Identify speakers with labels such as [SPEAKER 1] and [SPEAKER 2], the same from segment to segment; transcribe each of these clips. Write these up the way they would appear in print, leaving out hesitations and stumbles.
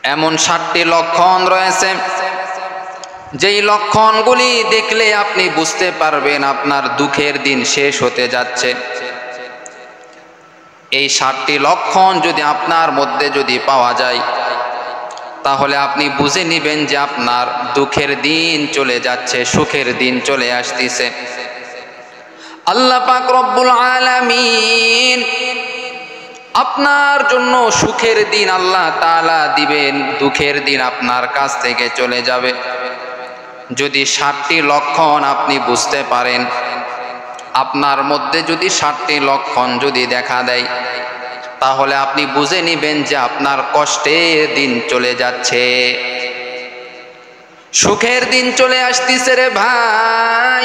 [SPEAKER 1] এমন 7টি লক্ষণ রয়েছে যেই লক্ষণগুলি দেখলে আপনি বুঝতে পারবেন আপনার দুঃখের দিন শেষ হতে যাচ্ছে। এই 7টি লক্ষণ যদি আপনার মধ্যে যদি পাওয়া যায়, তাহলে আপনি বুঝে নেবেন যে আপনার দুঃখের দিন চলে যাচ্ছে, সুখের দিন চলে আসতেছে। আল্লাহ পাক রব্বুল আলামিন আপনার জন্য সুখের দিন আল্লাহ তাআলা দিবেন, দুঃখের দিন আপনার কাছ থেকে চলে যাবে। যদি 7টি লক্ষণ আপনি বুঝতে পারেন, আপনার মধ্যে যদি 7টি লক্ষণ যদি দেখা দেয়, তাহলে আপনি বুঝে নেবেন যে আপনার কষ্টের দিন চলে যাচ্ছে, সুখের দিন চলে আসতেছে রে ভাই।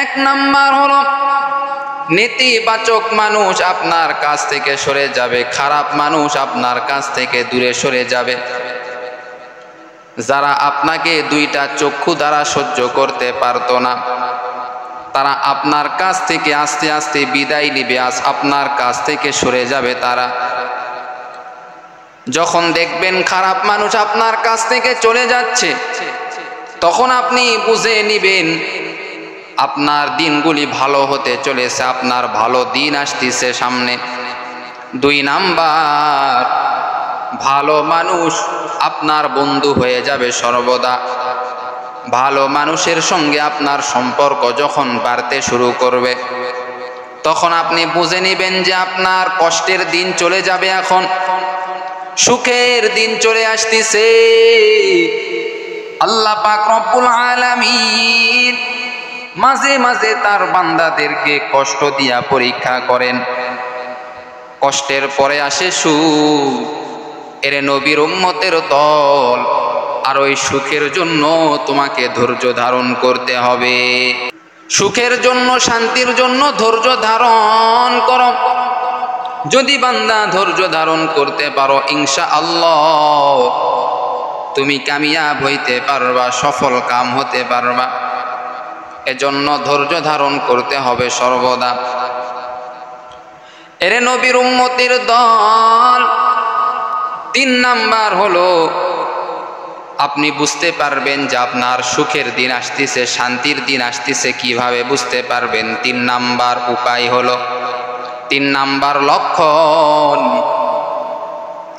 [SPEAKER 1] 1 নাম্বার হলো নেতিবাচক মানুষ আপনার কাছ থেকে সরে যাবে, খারাপ মানুষ আপনার কাছ থেকে দূরে সরে যাবে। যারা আপনাকে 2টা চক্ষু দ্বারা সহ্য করতে পারতো না, তারা আপনার কাছ থেকে আস্তে আস্তে বিদায় নিবে, আপনার কাছ থেকে সরে যাবে তারা। যখন দেখবেন খারাপ মানুষ আপনার কাছ থেকে চলে যাচ্ছে, তখন আপনি বুঝে নিবেন আপনার দিনগুলি ভালো হতে চলেছে, আপনার ভালো দিন আসতেছে সামনে। 2 নাম্বার, ভালো মানুষ আপনার বন্ধু হয়ে যাবে সর্বদা। ভালো মানুষের সঙ্গে আপনার সম্পর্ক যখন বাড়তে শুরু করবে, তখন আপনি বুঝে নেবেন যে আপনার কষ্টের দিন চলে যাবে, এখন সুখের দিন চলে আসতেছে। আল্লাহ পাক রব্বুল আলামিন মাঝে মাঝে তার বান্দাদেরকে কষ্ট দিয়া পরীক্ষা করেন, কষ্টের পরে আসে সুখ। এর নবীর উম্মতের দল, আর ওই সুখের জন্য তোমাকে ধৈর্য ধারণ করতে হবে। সুখের জন্য, শান্তির জন্য ধৈর্য ধারণ করো। যদি বান্দা ধৈর্য ধারণ করতে পারো, ইনশাআল্লাহ তুমি কামিয়াব হইতে পারবা, সফল কাম হতে পারবা। এজন্য ধৈর্য ধারণ করতে হবে সর্বদা। এর নবীর উম্মতের দল, 3 নাম্বার হলো আপনি বুঝতে পারবেন যে আপনার সুখের দিন আসতেছে, শান্তির দিন আসতেছে। কিভাবে বুঝতে পারবেন? 3 নাম্বার উপায় হলো, 3 নাম্বার লক্ষণ,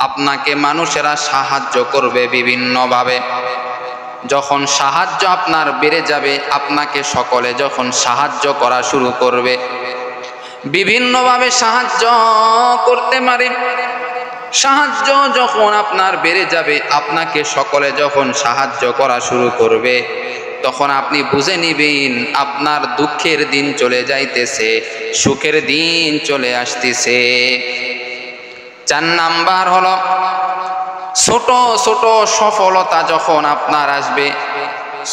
[SPEAKER 1] আপনাকে মানুষেরা সাহায্য করবে বিভিন্নভাবে। যখন সাহায্য আপনার বেড়ে যাবে, আপনাকে সকলে যখন সাহায্য করা শুরু করবে, বিভিন্নভাবে সাহায্য করতে পারে। সাহায্য যখন আপনার বেড়ে যাবে, আপনাকে সকলে যখন সাহায্য করা শুরু করবে, তখন আপনি বুঝে নিবেন আপনার দুঃখের দিন চলে যাইতেছে, সুখের দিন চলে আসতেছে। 4 নাম্বার হলো ছোট ছোট সফলতা যখন আপনার আসবে,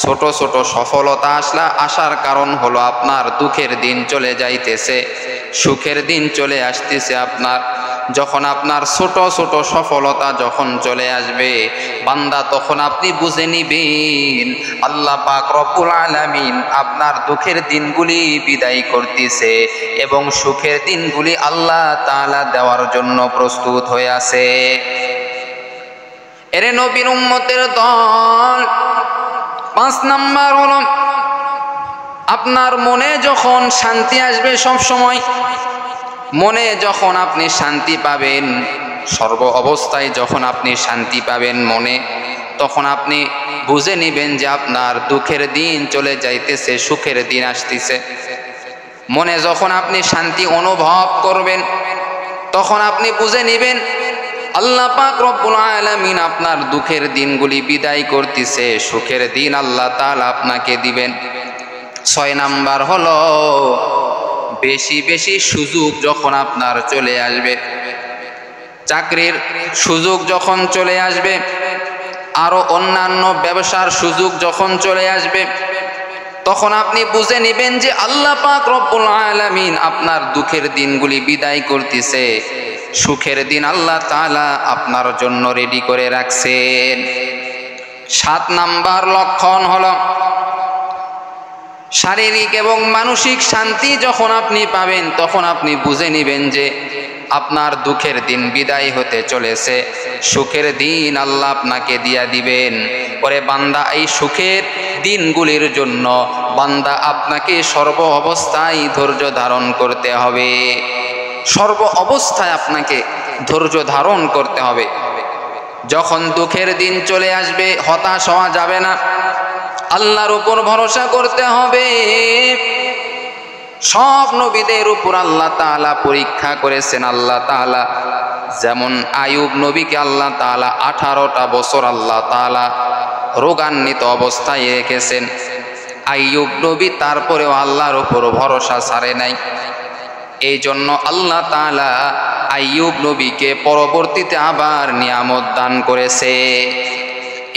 [SPEAKER 1] ছোট ছোট সফলতা আসার কারণ হলো আপনার দুঃখের দিন চলে যাইতেছে, সুখের দিন চলে আসতেছে আপনার। যখন আপনার ছোট ছোট সফলতা যখন চলে আসবে বান্দা, তখন আপনি বুঝে নিবেন আল্লাহ পাক রব্বুল আলামিন আপনার দুঃখের দিনগুলি বিদায় করতেছে এবং সুখের দিনগুলি আল্লাহ তাআলা দেওয়ার জন্য প্রস্তুত হয়ে আছে। এর নবীর উম্মতের দল, 5 নাম্বার হলো আপনার মনে যখন শান্তি আসবে, সব সময় মনে যখন আপনি শান্তি পাবেন, সর্ব অবস্থায় যখন আপনি শান্তি পাবেন মনে, তখন আপনি বুঝে নেবেন যে আপনার দুঃখের দিন চলে যাইতেছে, সুখের দিন আসতেছে। মনে যখন আপনি শান্তি অনুভব করবেন, তখন আপনি বুঝে নেবেন আল্লাহ পাক রব্বুল আলামিন আপনার দুঃখের দিনগুলি বিদায় করতেছে, সুখের দিন আল্লাহ তাআলা আপনাকে দিবেন। 6 নাম্বার হলো বেশি বেশি সুযোগ যখন আপনার চলে আসবে, চাকরির সুযোগ যখন চলে আসবে, আরো অন্যান্য ব্যবসার সুযোগ যখন চলে আসবে, তখন আপনি বুঝে নেবেন যে আল্লাহ পাক রব্বুল আলামিন আপনার দুঃখের দিনগুলি বিদায় করতেছে, সুখের দিন আল্লাহ তাআলা আপনার জন্য রেডি করে রাখছেন। 7 নাম্বার লক্ষণ হলো শারীরিক এবং মানসিক শান্তি যখন আপনি পাবেন, তখন আপনি বুঝে নেবেন যে আপনার দুঃখের দিন বিদায় হতে চলেছে, সুখের দিন আল্লাহ আপনাকে দিয়া দিবেন। পরে বান্দা, এই সুখের দিনগুলির জন্য বান্দা আপনাকে সর্ব অবস্থায় ধৈর্য ধারণ করতে হবে। সর্ব অবস্থায় আপনাকে ধৈর্য ধারণ করতে হবে। যখন দুঃখের দিন চলে আসবে হতাশ হওয়া যাবে না, আল্লাহর উপর ভরসা করতে হবে। সব নবীদের উপর আল্লাহ তাআলা পরীক্ষা করেছেন। আল্লাহ তাআলা যেমন আইয়ুব নবীকে আল্লাহ তাআলা 18টা বছর আল্লাহ তাআলা রোগান্বিত অবস্থায় রেখেছেন। আইয়ুব নবী তারপরেও আল্লাহর উপর ভরসা ছাড়ে নাই। এই জন্য আল্লাহ তাআলা আইয়ুব নবীকে পরবর্তীতে আবার নিয়ামত দান করেছে।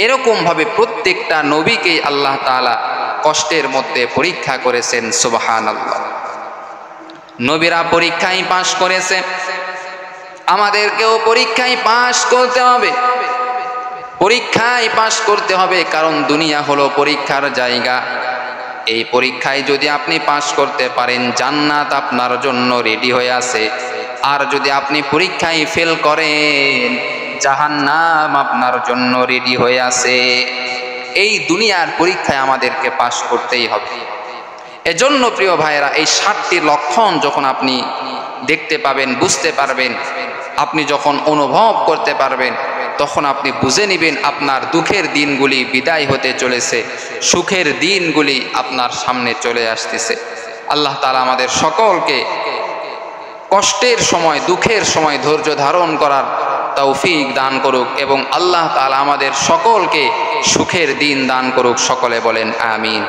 [SPEAKER 1] এরকমভাবে প্রত্যেকটা নবীকেই আল্লাহ তাআলা কষ্টের মধ্যে পরীক্ষা করেছেন। সুবহানাল্লাহ। নবীরা পরীক্ষায় পাশ করেছে, আমাদেরকেও পরীক্ষায় পাশ করতে হবে। পরীক্ষায় পাশ করতে হবে, কারণ দুনিয়া হলো পরীক্ষার জায়গা। এই পরীক্ষায় যদি আপনি পাশ করতে পারেন, জান্নাত আপনার জন্য রেডি হয়ে আছে। আর যদি আপনি পরীক্ষায় ফেল করেন, জাহান্নাম আপনার জন্য রেডি হয়ে আছে। এই দুনিয়ার পরীক্ষায় আমাদেরকে পাশ করতেই হবে। এজন্য প্রিয় ভাইয়েরা, এই 7টি লক্ষণ যখন আপনি দেখতে পাবেন, বুঝতে পারবেন, আপনি যখন অনুভব করতে পারবেন, তখন আপনি বুঝে নেবেন আপনার দুঃখের দিনগুলি বিদায় হতে চলেছে, সুখের দিনগুলি আপনার সামনে চলে আসতেছে। আল্লাহ তাআলা আমাদের সকলকে কষ্টের সময়, দুঃখের সময় ধৈর্য ধারণ করার তৌফিক দান করুক, এবং আল্লাহ তাআলা আমাদের সকলকে সুখের দিন দান করুক। সকলে বলেন আমিন।